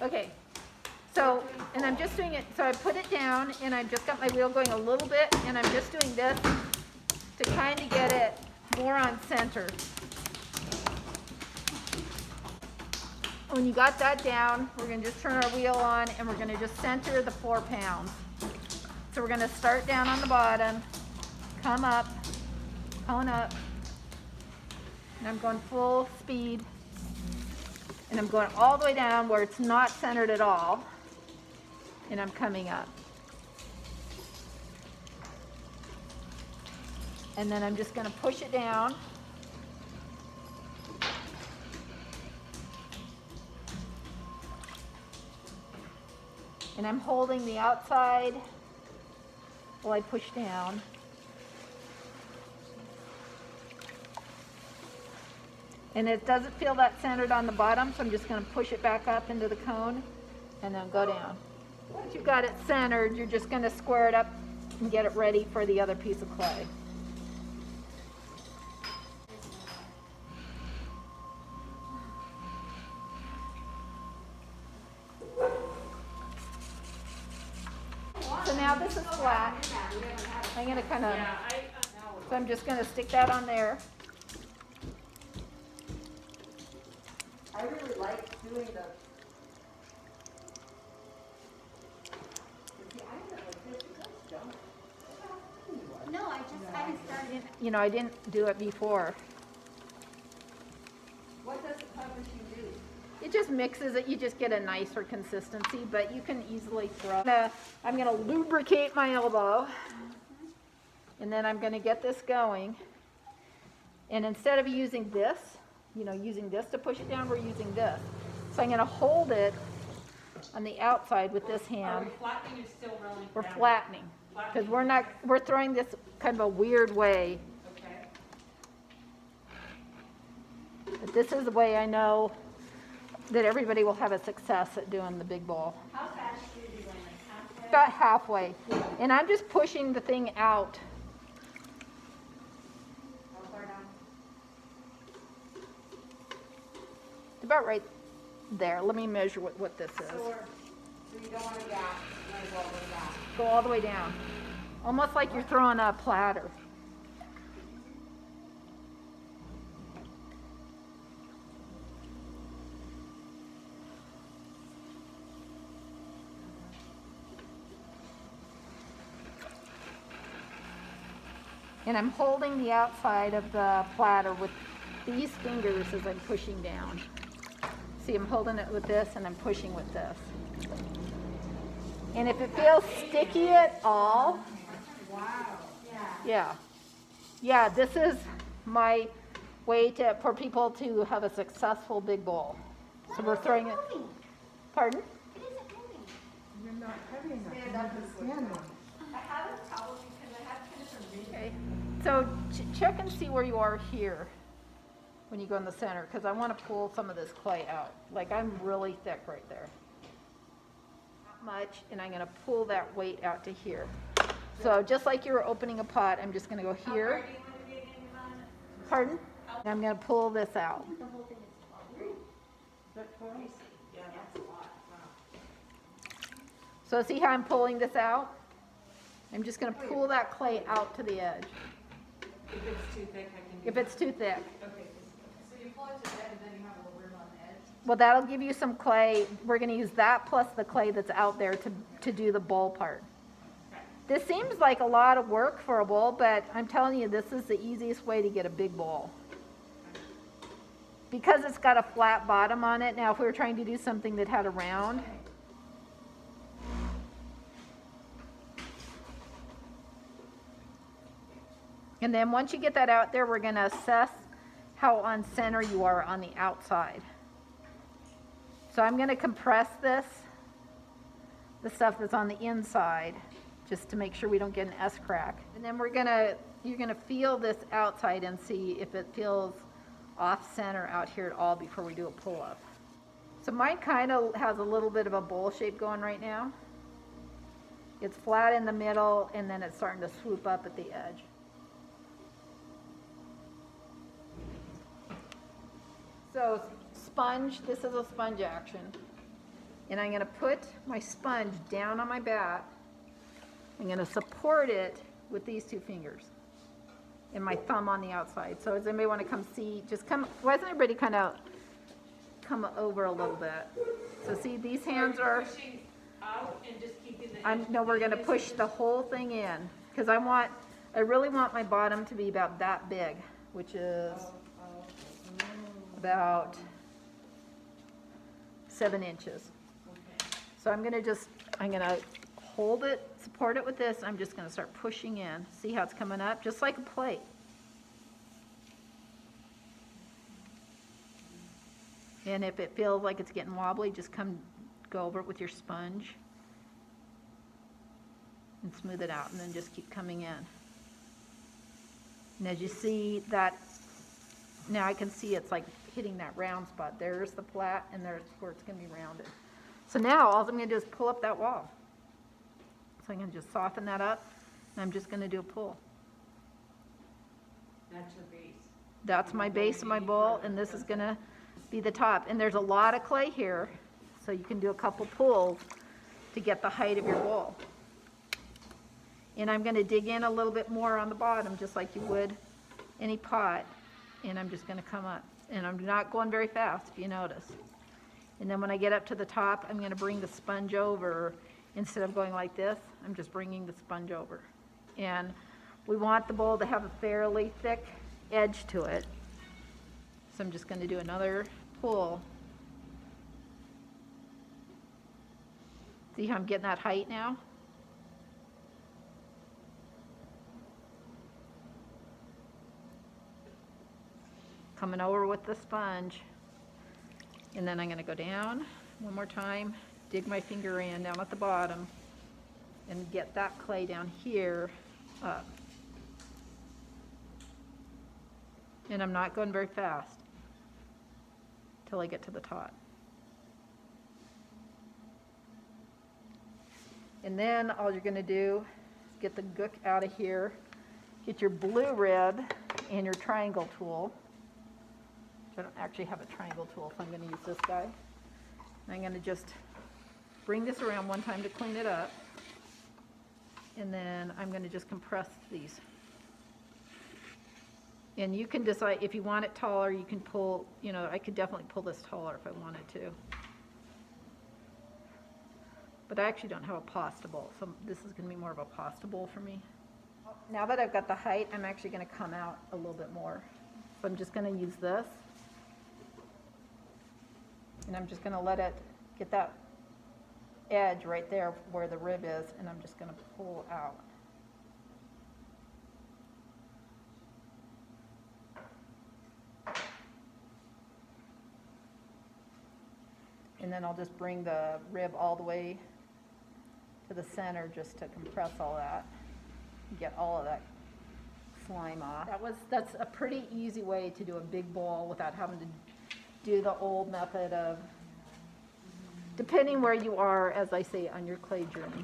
Okay, so, and I'm just doing it, so I put it down and I've just got my wheel going a little bit and I'm just doing this to kind of get it more on center. When you got that down, we're gonna just turn our wheel on and we're gonna just center the 4 pounds. So we're gonna start down on the bottom, come up, cone up, and I'm going full speed. And I'm going all the way down where it's not centered at all. And I'm coming up. And then I'm just going to push it down. And I'm holding the outside while I push down. And it doesn't feel that centered on the bottom, so I'm just going to push it back up into the cone and then go down. Once you've got it centered, you're just going to square it up and get it ready for the other piece of clay. So now this is flat. I'm going to kind of, so I'm just going to stick that on there. I really like doing the. No, I just haven't started. You know, I didn't do it before. What does the publishing do? It just mixes it. You just get a nicer consistency, but you can easily throw. I'm going to lubricate my elbow, and then I'm going to get this going. And instead of using this, you know, using this to push it down, we're using this. So I'm going to hold it on the outside with this hand. Are we flattening or still rolling? We're flattening because we're throwing this kind of a weird way. Okay. But this is the way I know that everybody will have a success at doing the big ball. How fast are you doing? Like halfway? About halfway. And I'm just pushing the thing out. How far down? About right there. Let me measure what this is. So you don't want to gap, you might as well go back. Go all the way down. Almost like you're throwing a platter. And I'm holding the outside of the platter with these fingers as I'm pushing down. See, I'm holding it with this and I'm pushing with this. And if it feels sticky at all, Wow. yeah, this is my way for people to have a successful big bowl. So we're throwing it. Pardon? It isn't moving. You're not heavy enough. You have to stand on it. I have a towel because I have kind of a rigid. Okay. So check and see where you are here when you go in the center, because I want to pull some of this clay out. Like I'm really thick right there. Not much, and I'm going to pull that weight out to here. So just like you were opening a pot, I'm just going to go here. Pardon? And I'm going to pull this out. The whole thing is 12. Yeah, that's a lot. Wow. So see how I'm pulling this out? I'm just going to pull that clay out to the edge. If it's too thick, I can do If it's too thick. Okay. So you pull it to the end and then you have a little room on the edge? Well, that'll give you some clay. We're going to use that plus the clay that's out there to do the bowl part. This seems like a lot of work for a bowl, but I'm telling you, this is the easiest way to get a big bowl. Because it's got a flat bottom on it. Now, if we were trying to do something that had a round, and then once you get that out there, we're going to assess how on center you are on the outside. So I'm going to compress this, the stuff that's on the inside, just to make sure we don't get an S crack. And then you're going to feel this outside and see if it feels off center out here at all before we do a pull up. So mine kind of has a little bit of a bowl shape going right now. It's flat in the middle and then it's starting to swoop up at the edge. So sponge, this is a sponge action. And I'm gonna put my sponge down on my bat. I'm gonna support it with these two fingers and my thumb on the outside. So does anybody wanna come see, just come, why doesn't everybody kind of come over a little bit? So see, these hands are, Pushing out and just keeping the. no, we're gonna push the whole thing in. Cause I really want my bottom to be about that big, which is about 7 inches. So I'm gonna hold it, support it with this, and I'm just gonna start pushing in. See how it's coming up? Just like a plate. And if it feels like it's getting wobbly, just go over it with your sponge and smooth it out, and then just keep coming in. And as you see that, now I can see it's like hitting that round spot. There's the flat, and there's where it's gonna be rounded. So now all I'm gonna do is pull up that wall. So I'm gonna just soften that up, and I'm just gonna do a pull. That's your base. That's my base of my bowl, and this is gonna be the top. And there's a lot of clay here, so you can do a couple pulls to get the height of your bowl. And I'm gonna dig in a little bit more on the bottom, just like you would any pot, and I'm just gonna come up. And I'm not going very fast, if you notice. And then when I get up to the top, I'm gonna bring the sponge over. Instead of going like this, I'm just bringing the sponge over. And we want the bowl to have a fairly thick edge to it. So I'm just gonna do another pull. See how I'm getting that height now? Coming over with the sponge. And then I'm gonna go down one more time, dig my finger in down at the bottom, and get that clay down here up. And I'm not going very fast till I get to the top. And then all you're gonna do is get the gook out of here, get your blue rib and your triangle tool. I don't actually have a triangle tool, so I'm gonna use this guy. And I'm gonna just bring this around one time to clean it up. And then I'm gonna just compress these. And you can decide, if you want it taller, you can pull, I could definitely pull this taller if I wanted to. But I actually don't have a pasta bowl, so this is gonna be more of a pasta bowl for me. Now that I've got the height, I'm actually gonna come out a little bit more. So I'm just gonna use this. And I'm just gonna let it get that edge right there where the rib is, and I'm just gonna pull out. And then I'll just bring the rib all the way to the center just to compress all that, get all of that slime off. That's a pretty easy way to do a big bowl without having to do the old method of, depending where you are, as I say, on your clay journey.